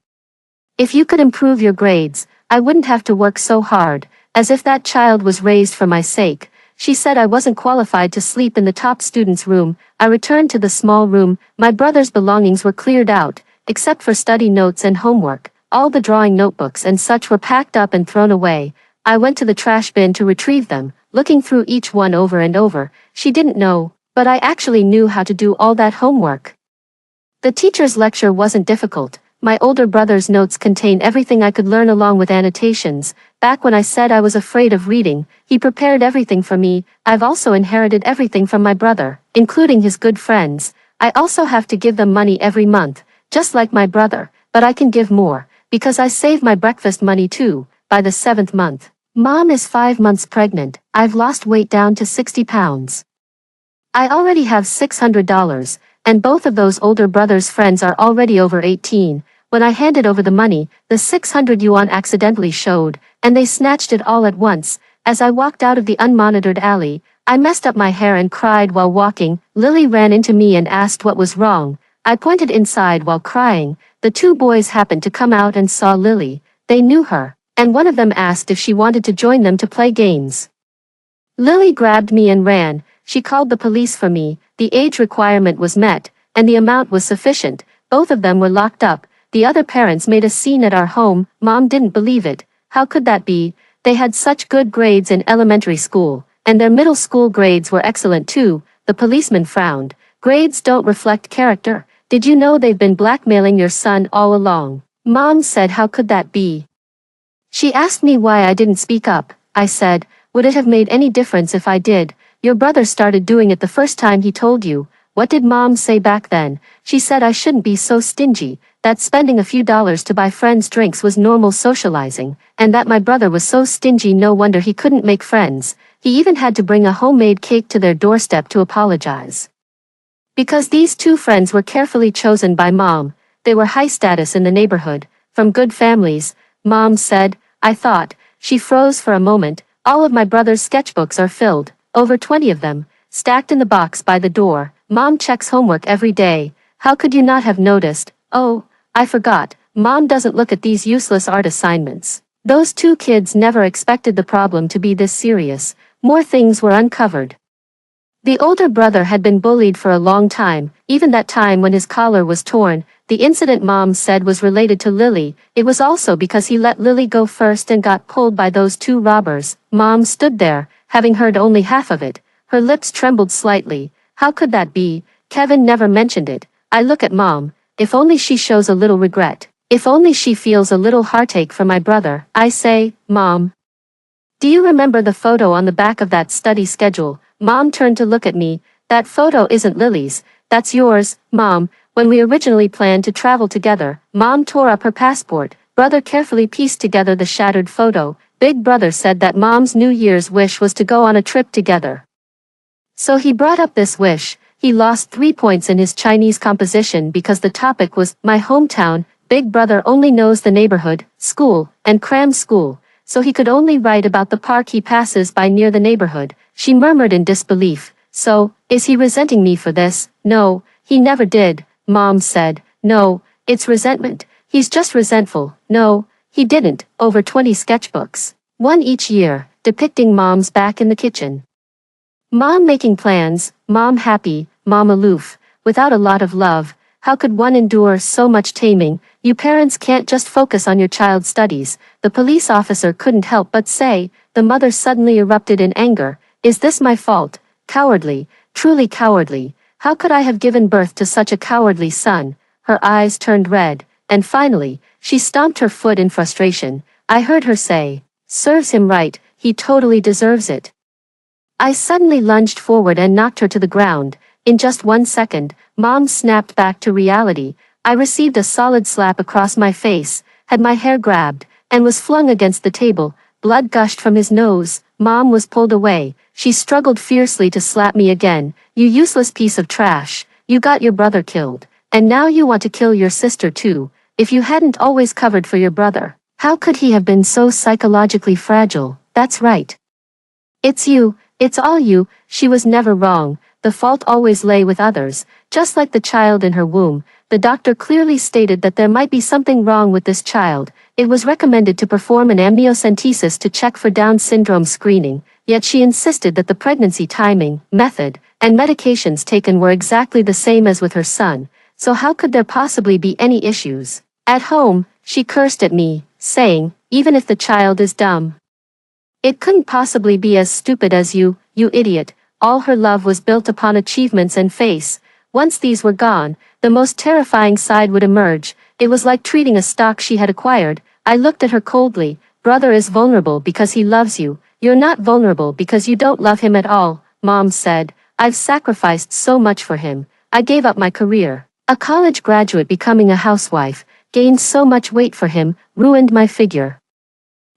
If you could improve your grades, I wouldn't have to work so hard, as if that child was raised for my sake. She said I wasn't qualified to sleep in the top student's room. I returned to the small room. My brother's belongings were cleared out, except for study notes and homework. All the drawing notebooks and such were packed up and thrown away. I went to the trash bin to retrieve them, looking through each one over and over. She didn't know, but I actually knew how to do all that homework. The teacher's lecture wasn't difficult. My older brother's notes contain everything I could learn along with annotations. Back when I said I was afraid of reading, he prepared everything for me. I've also inherited everything from my brother, including his good friends. I also have to give them money every month, just like my brother, but I can give more, because I save my breakfast money too, by the 7th month. Mom is 5 months pregnant. I've lost weight down to 60 pounds. I already have $600, and both of those older brother's friends are already over 18. When I handed over the money, the 600 yuan accidentally showed, and they snatched it all at once. As I walked out of the unmonitored alley, I messed up my hair and cried while walking. Lily ran into me and asked what was wrong. I pointed inside while crying. The 2 boys happened to come out and saw Lily. They knew her, and one of them asked if she wanted to join them to play games. Lily grabbed me and ran. She called the police for me. The age requirement was met, and the amount was sufficient. Both of them were locked up. The other parents made a scene at our home. Mom didn't believe it. How could that be? They had such good grades in elementary school, and their middle school grades were excellent too. The policeman frowned. Grades don't reflect character. Did you know they've been blackmailing your son all along? Mom said, how could that be? She asked me why I didn't speak up. I said, would it have made any difference if I did? Your brother started doing it the first time he told you. What did Mom say back then? She said I shouldn't be so stingy, that spending a few dollars to buy friends drinks was normal socializing, and that my brother was so stingy no wonder he couldn't make friends. He even had to bring a homemade cake to their doorstep to apologize. Because these 2 friends were carefully chosen by Mom, they were high status in the neighborhood, from good families. Mom said, I thought. She froze for a moment. All of my brother's sketchbooks are filled, over 20 of them, stacked in the box by the door. Mom checks homework every day. How could you not have noticed? Oh, I forgot. Mom doesn't look at these useless art assignments. Those 2 kids never expected the problem to be this serious. More things were uncovered. The older brother had been bullied for a long time, even that time when his collar was torn. The incident Mom said was related to Lily. It was also because he let Lily go first and got pulled by those 2 robbers. Mom stood there, having heard only half of it. Her lips trembled slightly. How could that be? Kevin never mentioned it. I look at Mom. if only she shows a little regret. If only she feels a little heartache for my brother. I say, Mom. Do you remember the photo on the back of that study schedule? Mom turned to look at me. That photo isn't Lily's, that's yours, Mom. When we originally planned to travel together, Mom tore up her passport. Brother carefully pieced together the shattered photo. Big brother said that Mom's New Year's wish was to go on a trip together. So he brought up this wish. He lost 3 points in his Chinese composition because the topic was my hometown. Big brother only knows the neighborhood, school, and cram school, so he could only write about the park he passes by near the neighborhood. She murmured in disbelief. So, is he resenting me for this? No, he never did, Mom said. No, it's resentment. He's just resentful. No, he didn't. Over 20 sketchbooks. One each year, depicting Mom's back in the kitchen. Mom making plans, Mom happy, Mom aloof, without a lot of love. How could one endure so much taming? You parents can't just focus on your child's studies. The police officer couldn't help but say. The mother suddenly erupted in anger. Is this my fault? Cowardly, truly cowardly. How could I have given birth to such a cowardly son? Her eyes turned red, and finally, she stomped her foot in frustration. I heard her say, serves him right, he totally deserves it. I suddenly lunged forward and knocked her to the ground. In just 1 second, Mom snapped back to reality. I received a solid slap across my face, had my hair grabbed, and was flung against the table. Blood gushed from his nose. Mom was pulled away. She struggled fiercely to slap me again. You useless piece of trash. You got your brother killed. And now you want to kill your sister too. If you hadn't always covered for your brother, how could he have been so psychologically fragile? That's right. It's you. It's all you. She was never wrong. The fault always lay with others, just like the child in her womb. The doctor clearly stated that there might be something wrong with this child. It was recommended to perform an amniocentesis to check for Down syndrome screening, yet she insisted that the pregnancy timing, method, and medications taken were exactly the same as with her son, so how could there possibly be any issues? At home, she cursed at me, saying, even if the child is dumb, it couldn't possibly be as stupid as you idiot. All her love was built upon achievements and face. Once these were gone, the most terrifying side would emerge. It was like treating a stock she had acquired. I looked at her coldly. Brother is vulnerable because he loves you. You're not vulnerable because you don't love him at all, Mom said. I've sacrificed so much for him. I gave up my career. A college graduate becoming a housewife. Gained so much weight for him. Ruined my figure.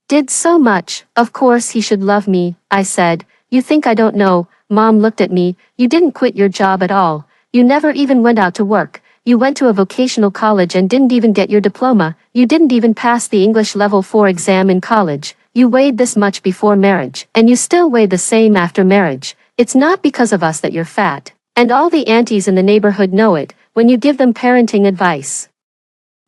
Did so much. Of course he should love me, I said. You think I don't know? Mom looked at me. You didn't quit your job at all. You never even went out to work. You went to a vocational college and didn't even get your diploma. You didn't even pass the English level 4 exam in college. You weighed this much before marriage, and you still weigh the same after marriage. It's not because of us that you're fat. And all the aunties in the neighborhood know it, when you give them parenting advice.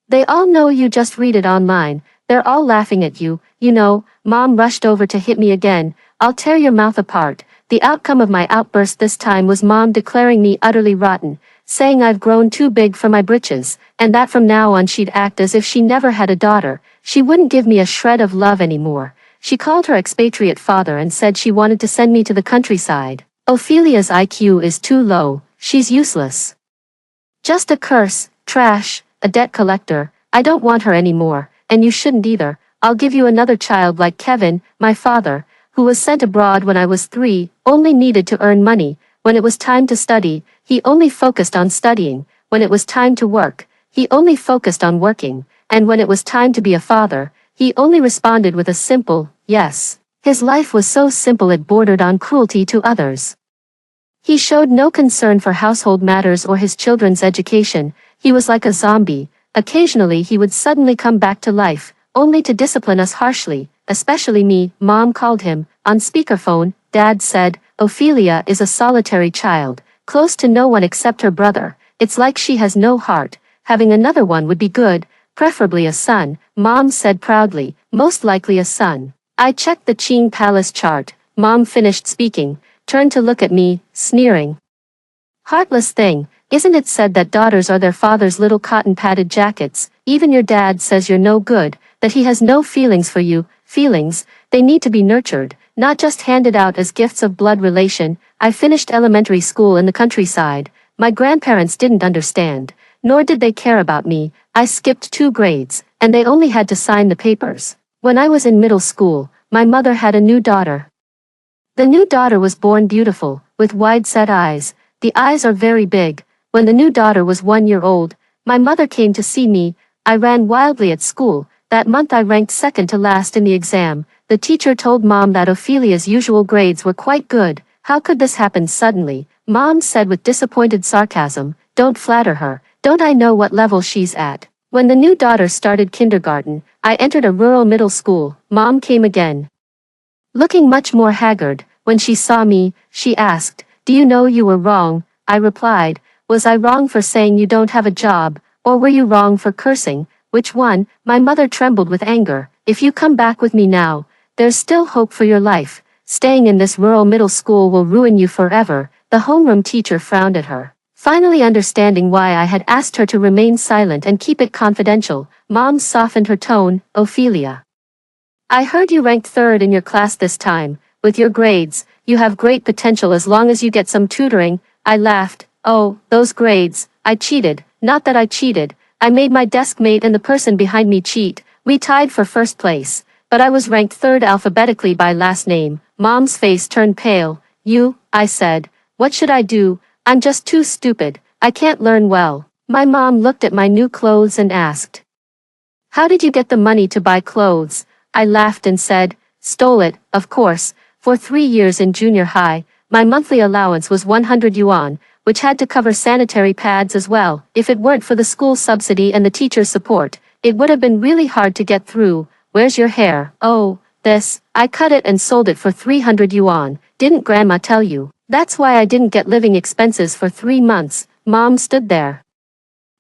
They all know you just read it online. They're all laughing at you. You know, Mom rushed over to hit me again. I'll tear your mouth apart. The outcome of my outburst this time was Mom declaring me utterly rotten, saying I've grown too big for my britches, and that from now on she'd act as if she never had a daughter. She wouldn't give me a shred of love anymore. She called her expatriate father and said she wanted to send me to the countryside. Ophelia's IQ is too low. She's useless. Just a curse, trash, a debt collector. I don't want her anymore, and you shouldn't either. I'll give you another child like Kevin, my father, who was sent abroad when I was 3, only needed to earn money. When it was time to study, he only focused on studying. When it was time to work, he only focused on working. And when it was time to be a father, he only responded with a simple, yes. His life was so simple it bordered on cruelty to others. He showed no concern for household matters or his children's education. He was like a zombie. Occasionally he would suddenly come back to life, only to discipline us harshly, especially me. Mom called him. On speakerphone, Dad said, Ophelia is a solitary child, close to no one except her brother. It's like she has no heart. Having another one would be good, preferably a son, Mom said proudly, most likely a son. I checked the Qing Palace chart. Mom finished speaking, turned to look at me, sneering. Heartless thing, isn't it said that daughters are their father's little cotton-padded jackets? Even your dad says you're no good, that he has no feelings for you. Feelings, they need to be nurtured, not just handed out as gifts of blood relation. I finished elementary school in the countryside. My grandparents didn't understand. nor did they care about me. I skipped 2 grades, and they only had to sign the papers. When I was in middle school, my mother had a new daughter. The new daughter was born beautiful, with wide-set eyes. The eyes are very big. When the new daughter was 1 year old, my mother came to see me. I ran wildly at school. That month I ranked second to last in the exam. The teacher told Mom that Ophelia's usual grades were quite good. How could this happen suddenly? Mom said with disappointed sarcasm, "Don't flatter her. Don't I know what level she's at?" When the new daughter started kindergarten, I entered a rural middle school. Mom came again. Looking much more haggard, when she saw me, she asked, "Do you know you were wrong?" I replied, "Was I wrong for saying you don't have a job, or were you wrong for cursing? Which one?" My mother trembled with anger. "If you come back with me now, there's still hope for your life. Staying in this rural middle school will ruin you forever." The homeroom teacher frowned at her. Finally understanding why I had asked her to remain silent and keep it confidential, Mom softened her tone. "Ophelia, I heard you ranked third in your class this time. With your grades, you have great potential as long as you get some tutoring." I laughed. "Oh, those grades, I cheated." "Not that I cheated. I made my desk mate and the person behind me cheat. We tied for first place, but I was ranked third alphabetically by last name." Mom's face turned pale. I said. "What should I do? I'm just too stupid. I can't learn well." My mom looked at my new clothes and asked, "How did you get the money to buy clothes?" I laughed and said, "Stole it, of course." For 3 years in junior high, my monthly allowance was 100 yuan, which had to cover sanitary pads as well. If it weren't for the school subsidy and the teacher's support, it would have been really hard to get through. "Where's your hair?" "Oh, this. I cut it and sold it for 300 yuan. Didn't Grandma tell you? That's why I didn't get living expenses for 3 months." Mom stood there,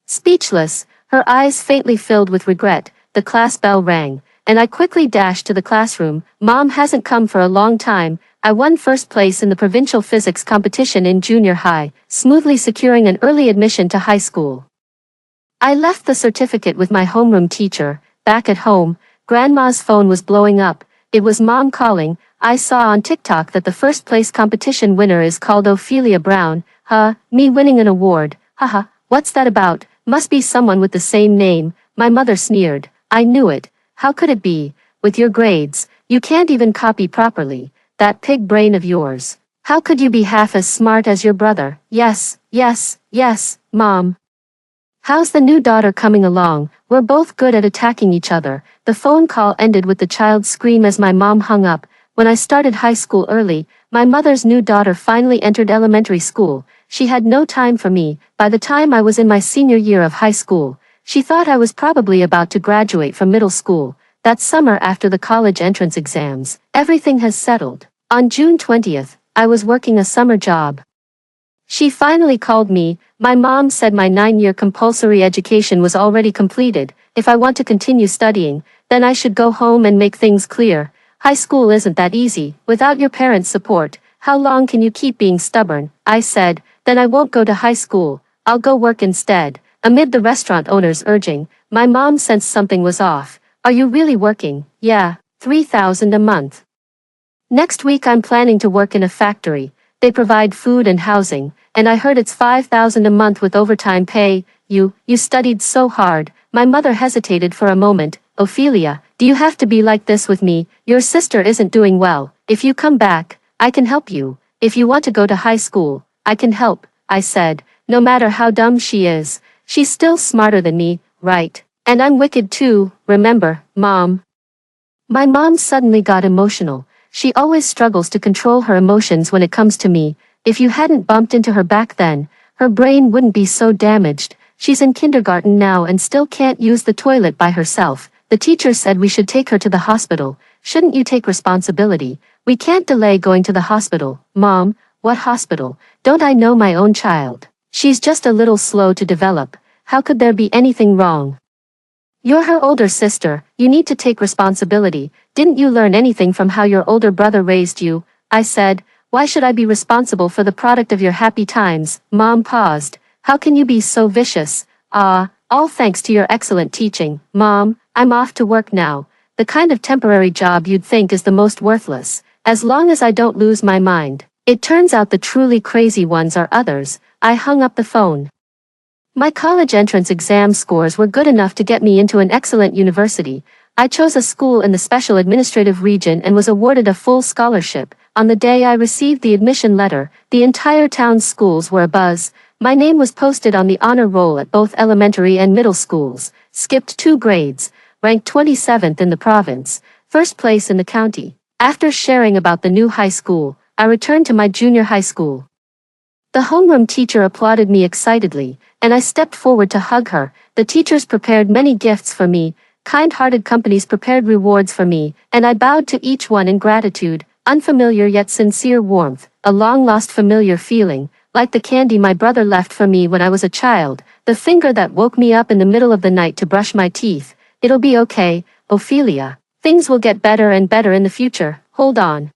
speechless, her eyes faintly filled with regret. The class bell rang, and I quickly dashed to the classroom. Mom hasn't come for a long time. I won first place in the provincial physics competition in junior high, smoothly securing an early admission to high school. I left the certificate with my homeroom teacher. Back at home, Grandma's phone was blowing up. It was Mom calling. "I saw on TikTok that the first place competition winner is called Ophelia Brown." Me winning an award. Haha, what's that about? Must be someone with the same name. My mother sneered. "I knew it. How could it be? With your grades, you can't even copy properly. That pig brain of yours. How could you be half as smart as your brother?" Yes, Mom. "How's the new daughter coming along?" "We're both good at attacking each other." The phone call ended with the child's scream as my mom hung up. When I started high school early, my mother's new daughter finally entered elementary school. She had no time for me. By the time I was in my senior year of high school, she thought I was probably about to graduate from middle school. That summer after the college entrance exams, everything has settled. On June 20th, I was working a summer job. She finally called me. My mom said my 9-year compulsory education was already completed. If I want to continue studying, then I should go home and make things clear. High school isn't that easy, without your parents' support. How long can you keep being stubborn? I said, then I won't go to high school. I'll go work instead. Amid the restaurant owner's urging, my mom sensed something was off. Are you really working? Yeah, 3,000 a month. Next week I'm planning to work in a factory. They provide food and housing, and I heard it's 5,000 a month with overtime pay. You studied so hard. My mother hesitated for a moment. Ophelia, do you have to be like this with me? Your sister isn't doing well. If you come back, I can help you. If you want to go to high school, I can help, I said. No matter how dumb she is, she's still smarter than me, right? And I'm wicked too, remember, Mom? My mom suddenly got emotional. She always struggles to control her emotions when it comes to me. If you hadn't bumped into her back then, her brain wouldn't be so damaged. She's in kindergarten now and still can't use the toilet by herself. The teacher said we should take her to the hospital. Shouldn't you take responsibility? We can't delay going to the hospital. Mom, what hospital? Don't I know my own child? She's just a little slow to develop. How could there be anything wrong? You're her older sister. You need to take responsibility. Didn't you learn anything from how your older brother raised you? I said, why should I be responsible for the product of your happy times? Mom paused. How can you be so vicious? All thanks to your excellent teaching. Mom, I'm off to work now. The kind of temporary job you'd think is the most worthless, as long as I don't lose my mind. It turns out the truly crazy ones are others. I hung up the phone. My college entrance exam scores were good enough to get me into an excellent university. I chose a school in the special administrative region and was awarded a full scholarship. On the day I received the admission letter, the entire town's schools were abuzz. My name was posted on the honor roll at both elementary and middle schools. Skipped 2 grades, ranked 27th in the province, first place in the county. After sharing about the new high school, I returned to my junior high school. The homeroom teacher applauded me excitedly, and I stepped forward to hug her. The teachers prepared many gifts for me, kind-hearted companies prepared rewards for me, and I bowed to each one in gratitude, unfamiliar yet sincere warmth, a long-lost familiar feeling, like the candy my brother left for me when I was a child, the finger that woke me up in the middle of the night to brush my teeth. It'll be okay, Ophelia. Things will get better and better in the future, hold on.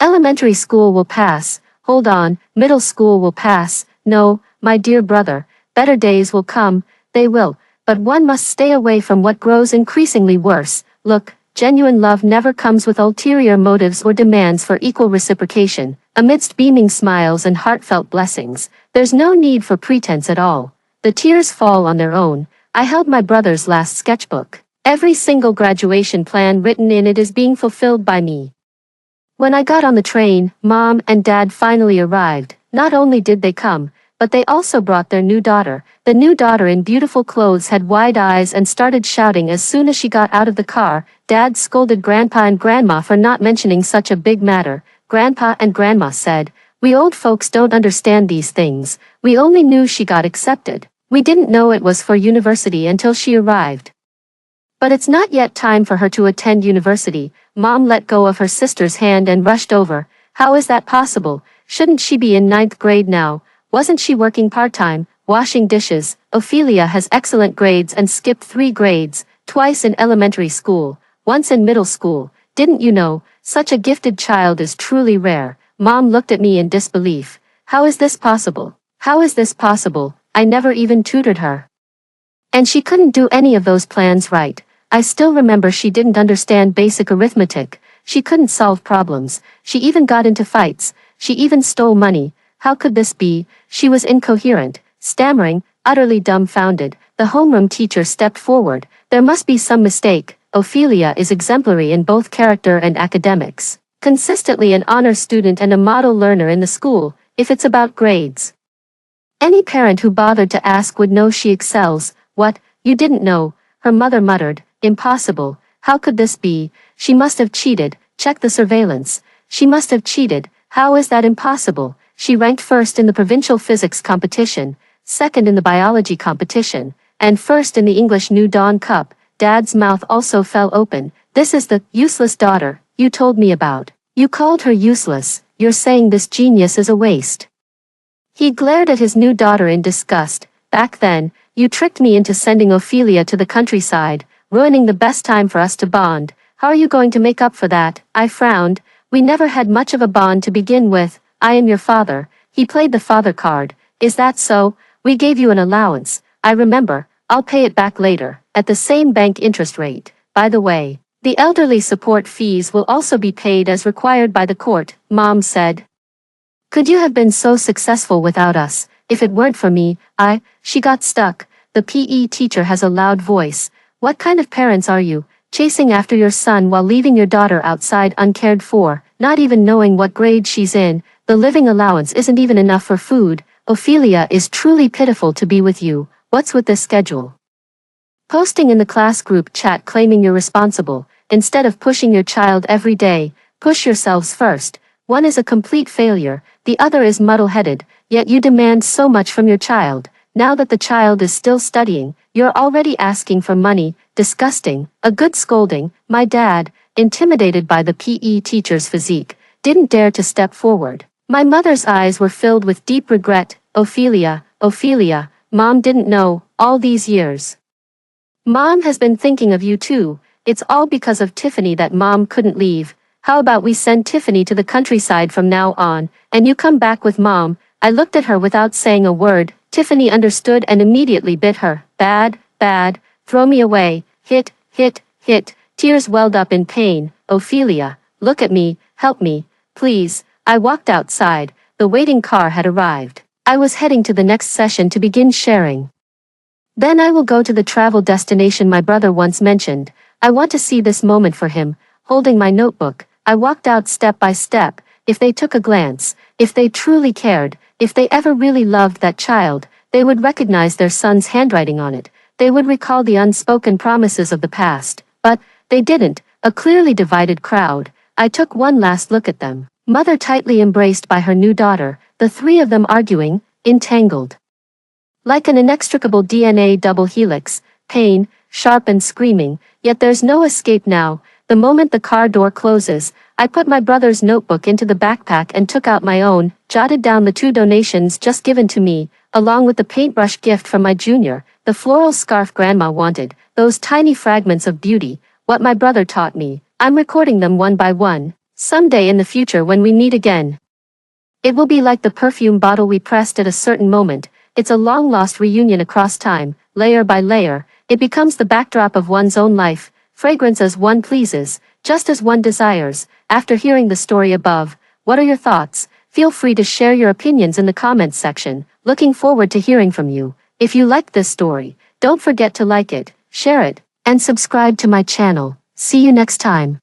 Elementary school will pass, hold on, middle school will pass, no, my dear brother, better days will come, they will, but one must stay away from what grows increasingly worse. Look, genuine love never comes with ulterior motives or demands for equal reciprocation. Amidst beaming smiles and heartfelt blessings, there's no need for pretense at all. The tears fall on their own. I held my brother's last sketchbook. Every single graduation plan written in it is being fulfilled by me. When I got on the train, Mom and Dad finally arrived. Not only did they come, but they also brought their new daughter. The new daughter in beautiful clothes had wide eyes and started shouting as soon as she got out of the car. Dad scolded Grandpa and Grandma for not mentioning such a big matter. Grandpa and Grandma said, "We old folks don't understand these things. We only knew she got accepted. We didn't know it was for university until she arrived." But it's not yet time for her to attend university. Mom let go of her sister's hand and rushed over. How is that possible? Shouldn't she be in 9th grade now? Wasn't she working part-time, washing dishes? Ophelia has excellent grades and skipped 3 grades, twice in elementary school, once in middle school. Didn't you know? Such a gifted child is truly rare. Mom looked at me in disbelief. How is this possible? How is this possible? I never even tutored her. And she couldn't do any of those plans right. I still remember she didn't understand basic arithmetic. She couldn't solve problems. She even got into fights. She even stole money. How could this be? She was incoherent, stammering, utterly dumbfounded. The homeroom teacher stepped forward. There must be some mistake. Ophelia is exemplary in both character and academics. Consistently an honor student and a model learner in the school, if it's about grades. Any parent who bothered to ask would know she excels. What? You didn't know? Her mother muttered. Impossible. How could this be? She must have cheated. Check the surveillance. She must have cheated. How is that impossible? She ranked first in the provincial physics competition, second in the biology competition, and first in the English New Dawn Cup. Dad's mouth also fell open. This is the useless daughter you told me about. You called her useless. You're saying this genius is a waste. He glared at his new daughter in disgust. Back then, you tricked me into sending Ophelia to the countryside, ruining the best time for us to bond. How are you going to make up for that? I frowned. We never had much of a bond to begin with. I am your father. He played the father card. Is that so? We gave you an allowance. I remember. I'll pay it back later, at the same bank interest rate. By the way, the elderly support fees will also be paid as required by the court, Mom said. Could you have been so successful without us? If it weren't for me, she got stuck. The PE teacher has a loud voice. What kind of parents are you, chasing after your son while leaving your daughter outside uncared for, not even knowing what grade she's in? The living allowance isn't even enough for food. Ophelia is truly pitiful to be with you. What's with this schedule? Posting in the class group chat claiming you're responsible, instead of pushing your child every day. Push yourselves first. One is a complete failure, the other is muddle-headed, yet you demand so much from your child. Now that the child is still studying, you're already asking for money. Disgusting. A good scolding. My dad, intimidated by the PE teacher's physique, didn't dare to step forward. My mother's eyes were filled with deep regret. Ophelia, Ophelia, Mom didn't know, all these years. Mom has been thinking of you too. It's all because of Tiffany that Mom couldn't leave. How about we send Tiffany to the countryside from now on, and you come back with Mom? I looked at her without saying a word. Tiffany understood and immediately bit her. Bad, bad, throw me away. Hit, hit, hit. Tears welled up in pain. Ophelia, look at me, help me, please. I walked outside. The waiting car had arrived. I was heading to the next session to begin sharing. Then I will go to the travel destination my brother once mentioned. I want to see this moment for him. Holding my notebook, I walked out step by step. If they took a glance, if they truly cared, if they ever really loved that child, they would recognize their son's handwriting on it. They would recall the unspoken promises of the past. But they didn't. A clearly divided crowd. I took one last look at them. Mother tightly embraced by her new daughter, the three of them arguing, entangled. Like an inextricable DNA double helix, pain, sharp and screaming, yet there's no escape now. The moment the car door closes, I put my brother's notebook into the backpack and took out my own, jotted down the 2 donations just given to me, along with the paintbrush gift from my junior, the floral scarf grandma wanted, those tiny fragments of beauty, what my brother taught me. I'm recording them one by one. Someday in the future when we meet again, it will be like the perfume bottle we pressed at a certain moment. It's a long-lost reunion across time, layer by layer. It becomes the backdrop of one's own life, fragrance as one pleases, just as one desires. After hearing the story above, what are your thoughts? Feel free to share your opinions in the comments section. Looking forward to hearing from you. If you liked this story, don't forget to like it, share it, and subscribe to my channel. See you next time.